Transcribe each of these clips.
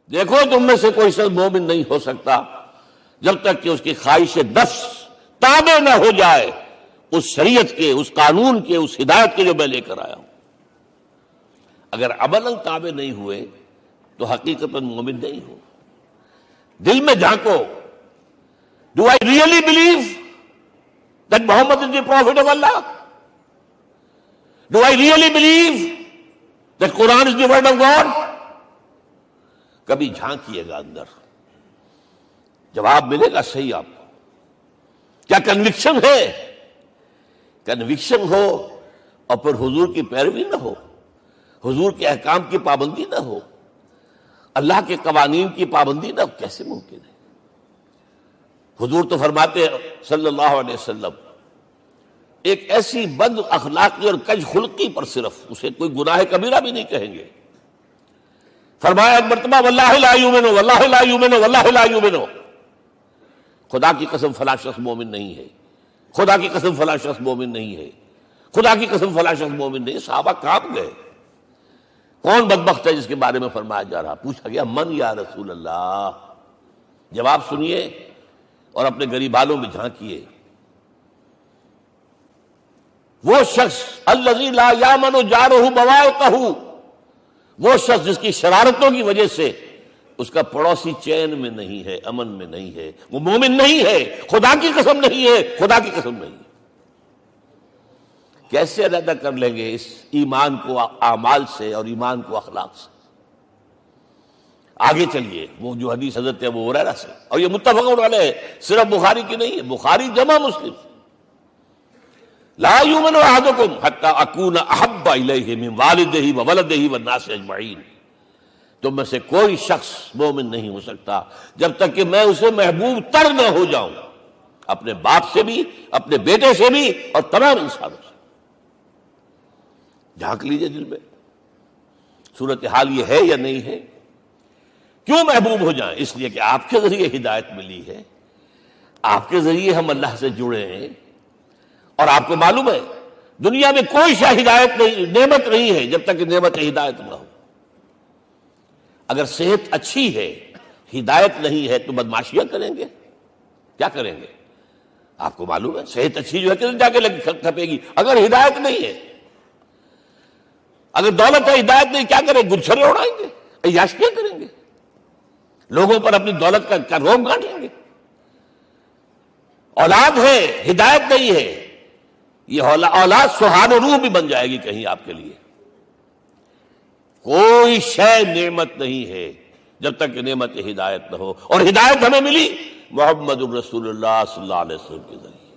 دیکھو تم میں سے کوئی شخص مومن نہیں ہو سکتا جب تک کہ اس کی خواہش نفس تابع نہ ہو جائے اس شریعت کے، اس قانون کے، اس ہدایت کے جو میں لے کر آیا ہوں۔ اگر عملاً تابع نہیں ہوئے تو حقیقتاً مومن نہیں ہو۔ دل میں جھانکو، Do I really believe that Muhammad is the prophet of Allah? Do I really believe that Quran is the word of God? کبھی جھانکیے گا اندر، جواب ملے گا صحیح آپ کو۔ کیا کنوکشن ہے؟ کنوکشن ہو اور پھر حضور کی پیروی نہ ہو، حضور کے احکام کی پابندی نہ ہو، اللہ کے قوانین کی پابندی نہ ہو، کیسے ممکن ہے؟ حضور تو فرماتے ہیں صلی اللہ علیہ وسلم، ایک ایسی بد اخلاقی اور کج خلقی پر صرف اسے کوئی گناہ کبیرہ بھی نہیں کہیں گے۔ فرمایا ایک مرتبہ واللہ لا یؤمن، واللہ لا یؤمن، واللہ لا یؤمن، خدا کی قسم فلاں شخص مومن نہیں ہے، خدا کی قسم فلاں شخص مومن نہیں ہے، خدا کی قسم فلاں شخص مومن نہیں۔ صحابہ کانپ گئے، کون بدبخت ہے جس کے بارے میں فرمایا جا رہا؟ پوچھا گیا من یا رسول اللہ؟ جواب سنیے اور اپنے غریب حالوں میں جھانکیے۔ وہ شخص الذی لا یامن جارہ بوائقہ، وہ شخص جس کی شرارتوں کی وجہ سے اس کا پڑوسی چین میں نہیں ہے، امن میں نہیں ہے، وہ مومن نہیں ہے، خدا کی قسم نہیں ہے، خدا کی قسم نہیں ہے۔ کیسے علیحدہ کر لیں گے اس ایمان کو اعمال سے اور ایمان کو اخلاق سے؟ آگے چلیے، وہ جو حدیث حضرت ابو ہریرہ سے، اور یہ متفق علیہ ہے، صرف بخاری کی نہیں ہے، بخاری جمع مسلم۔ لا یؤمن احدکم حتی اکون احب الیہ من والدہ وولدہ والناس اجمعین، تم میں سے کوئی شخص مومن نہیں ہو سکتا جب تک کہ میں اسے محبوب تر نہ ہو جاؤں، اپنے باپ سے بھی، اپنے بیٹے سے بھی، اور تمام انسانوں سے۔ جھانک لیجئے دل میں، صورتحال یہ ہے یا نہیں ہے؟ کیوں محبوب ہو جائیں؟ اس لیے کہ آپ کے ذریعے ہدایت ملی ہے، آپ کے ذریعے ہم اللہ سے جڑے ہیں، اور آپ کو معلوم ہے دنیا میں کوئی شے ہدایت نہیں، نعمت نہیں ہے جب تک کہ نعمت ہدایت نہ ہو۔ اگر صحت اچھی ہے، ہدایت نہیں ہے، تو بدماشیاں کریں گے، کیا کریں گے؟ آپ کو معلوم ہے صحت اچھی جو ہے کہ جا کے کھپے گی اگر ہدایت نہیں ہے۔ اگر دولت ہے، ہدایت نہیں، کیا کریں؟ گلچھرے اڑائیں گے، عیاشیاں کریں گے، لوگوں پر اپنی دولت کا روب گانٹیں گے۔ اولاد ہے، ہدایت نہیں ہے، یہ اولاد سہان روح بھی بن جائے گی کہیں آپ کے لیے۔ کوئی شے نعمت نہیں ہے جب تک کہ نعمت ہدایت نہ ہو، اور ہدایت ہمیں ملی محمد الرسول اللہ صلی اللہ علیہ وسلم کے ذریعے۔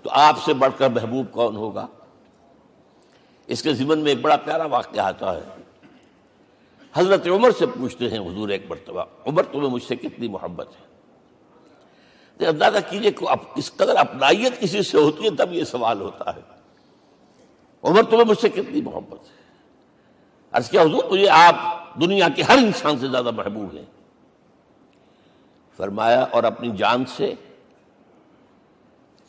تو آپ سے بڑھ کر محبوب کون ہوگا؟ اس کے ضمن میں ایک بڑا پیارا واقعہ آتا ہے۔ حضرت عمر سے پوچھتے ہیں حضور ایک مرتبہ، عمر تمہیں مجھ سے کتنی محبت ہے؟ اندازہ کیجئے اس قدر اپنائیت کسی سے ہوتی ہے تب یہ سوال ہوتا ہے، عمر تمہیں مجھ سے کتنی محبت ہے؟ عرض کیا حضور مجھے آپ دنیا کے ہر انسان سے زیادہ محبوب ہیں۔ فرمایا اور اپنی جان سے؟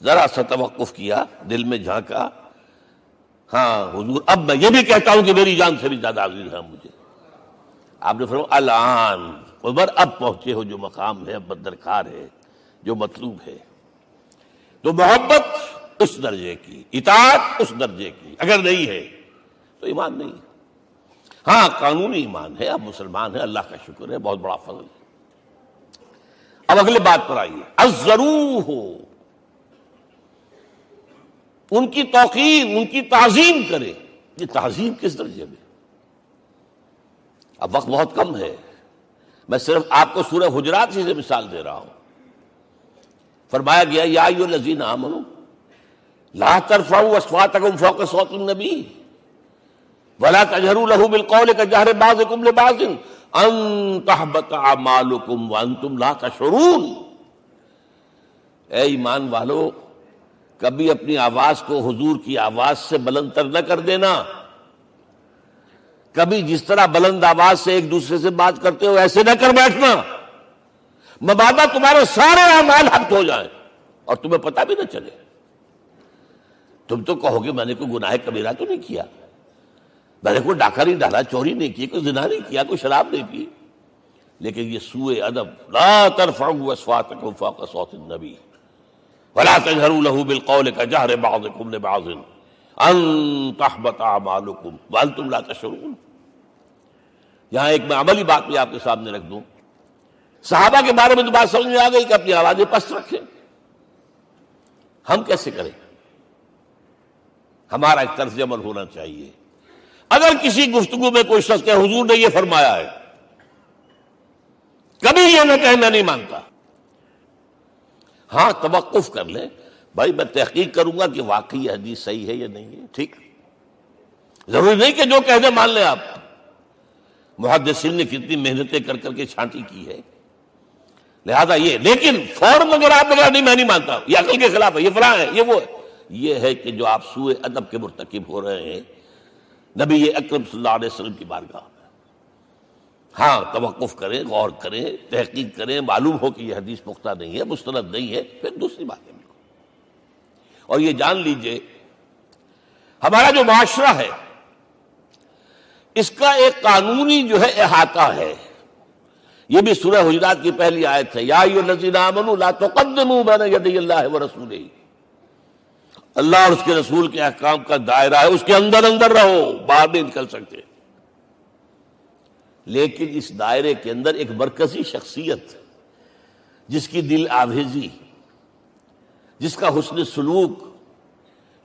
ذرا سا توقف کیا، دل میں جھانکا، ہاں حضور اب میں یہ بھی کہتا ہوں کہ میری جان سے بھی زیادہ عزیز ہے مجھے۔ آپ نے فرمایا الان عمر اب پہنچے ہو جو مقام ہے، اب درکار ہے، جو مطلوب ہے۔ تو محبت اس درجے کی، اطاعت اس درجے کی اگر نہیں ہے تو ایمان نہیں ہے۔ ہاں قانونی ایمان ہے، اب مسلمان ہے، اللہ کا شکر ہے، بہت بڑا فضل ہے۔ اب اگلے بات پر آئیے، الضروح، ان کی توقیر، ان کی تعظیم کرے۔ یہ تعظیم کس درجے میں؟ اب وقت بہت کم ہے، میں صرف آپ کو سورہ حجرات سے مثال دے رہا ہوں۔ فرمایا گیا یا ایھا الذین آمنوا لا ترفعوا اصواتکم فوق صوت النبی ولا تجہروا لہ بالقول کجہر بعضکم لبعض ان تحبط اعمالکم وانتم لا تشعرون۔ اے ایمان والو، کبھی اپنی آواز کو حضور کی آواز سے بلند تر نہ کر دینا، کبھی جس طرح بلند آواز سے ایک دوسرے سے بات کرتے ہو ایسے نہ کر بیٹھنا، مبادا تمہارے سارے اعمال حق ہو جائیں اور تمہیں پتہ بھی نہ چلے۔ تم تو کہو گے میں نے کوئی گناہ کبیرہ تو نہیں کیا، میں نے کوئی ڈاکہ نہیں ڈالا، چوری نہیں کی، کوئی زنا نہیں کیا، کوئی شراب نہیں پی، لیکن یہ سوء ادب، لا ترفعوا اصواتکم فوق صوت النبی ولا تجهروا له بالقول كجهر بعضكم لبعض ان تحبط اعمالكم وانتم لا تشعرون۔ یہاں ایک میں عملی بات بھی آپ کے سامنے رکھ دوں، صحابہ کے بارے میں تو بات سمجھ میں آ گئی کہ اپنی آوازیں پست رکھیں، ہم کیسے کریں؟ ہمارا ایک طرز عمل ہونا چاہیے۔ اگر کسی گفتگو میں کوئی شخص کہ حضور نے یہ فرمایا ہے، کبھی یہ نہ کہے میں نہیں مانتا، ہاں توقف کر لیں، بھائی میں تحقیق کروں گا کہ واقعی یہ حدیث صحیح ہے یا نہیں ہے، ٹھیک، ضروری نہیں کہ جو کہہ دیں مان لیں آپ۔ محدثین نے کتنی محنتیں کر کر کے چھانٹی کی ہے، لہذا یہ، لیکن فوراً اگر آپ نے کہا نہیں میں نہیں مانتا، یہ عقل کے خلاف ہے، یہ فلاں ہے، یہ وہ ہے، یہ ہے کہ جو آپ سوء ادب کے مرتکب ہو رہے ہیں نبی اکرم صلی اللہ علیہ وسلم کی بارگاہ میں۔ ہاں توقف کریں، غور کریں، تحقیق کریں، معلوم ہو کہ یہ حدیث پختہ نہیں ہے، مستند نہیں ہے، پھر دوسری بات ہے۔ اور یہ جان لیجئے ہمارا جو معاشرہ ہے اس کا ایک قانونی جو ہے احاطہ ہے، یہ بھی سورہ حجرات کی پہلی آیت ہے، یا ایھا الذین آمنوا لا تقدموا بین یدی اللہ ورسولہ، اللہ اور اس کے رسول کے احکام کا دائرہ ہے، اس کے اندر اندر رہو، باہر نہیں نکل سکتے۔ لیکن اس دائرے کے اندر ایک مرکزی شخصیت جس کی دل آویزی، جس کا حسن سلوک،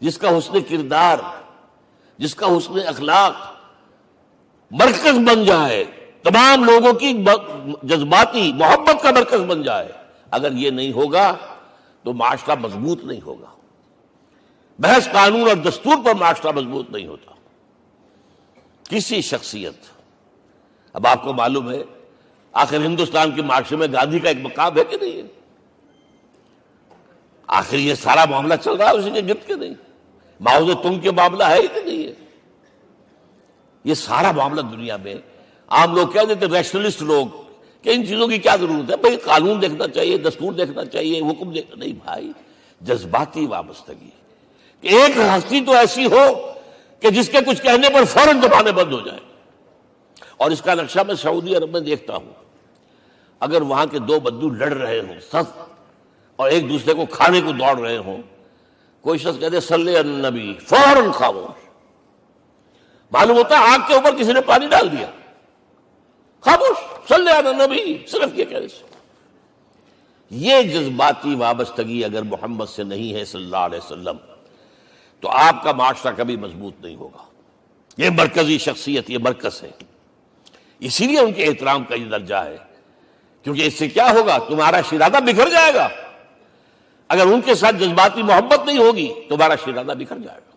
جس کا حسن کردار، جس کا حسن اخلاق مرکز بن جائے، تمام لوگوں کی جذباتی محبت کا مرکز بن جائے، اگر یہ نہیں ہوگا تو معاشرہ مضبوط نہیں ہوگا۔ محض قانون اور دستور پر معاشرہ مضبوط نہیں ہوتا۔ کسی شخصیت، اب آپ کو معلوم ہے آخر ہندوستان کے معاشرے میں گاندھی کا ایک مقام ہے کہ نہیں ہے؟ آخر یہ سارا معاملہ چل رہا ہے اسی کے گرد کے نہیں؟ ماؤ زے تنگ کے معاملہ ہے ہی کہ نہیں ہے؟ یہ سارا معاملہ دنیا میں عام لوگ کہہ دیتے، ریشنلسٹ لوگ، کہ ان چیزوں کی کیا ضرورت ہے، بھائی قانون دیکھنا چاہیے، دستور دیکھنا چاہیے، حکم دیکھنا نہیں، بھائی جذباتی وابستگی، کہ ایک ہستی تو ایسی ہو کہ جس کے کچھ کہنے پر فوراً زبانیں بند ہو جائیں۔ اور اس کا نقشہ میں سعودی عرب میں دیکھتا ہوں، اگر وہاں کے دو بدو لڑ رہے ہوں سخت اور ایک دوسرے کو کھانے کو دوڑ رہے ہوں، کوئی شخص کہتے صلی علی النبی، فوراً خاموش، معلوم ہوتا ہے آگ کے اوپر کسی نے پانی ڈال دیا، خاموش، صلی علی النبی، صرف یہ کہنے سے۔ یہ جذباتی وابستگی اگر محمد سے نہیں ہے صلی اللہ علیہ وسلم تو آپ کا معاشرہ کبھی مضبوط نہیں ہوگا۔ یہ مرکزی شخصیت، یہ مرکز ہے، اسی لیے ان کے احترام کا یہ درجہ ہے، کیونکہ اس سے کیا ہوگا، تمہارا شیرازہ بکھر جائے گا۔ اگر ان کے ساتھ جذباتی محبت نہیں ہوگی تمہارا شیرازہ بکھر جائے گا۔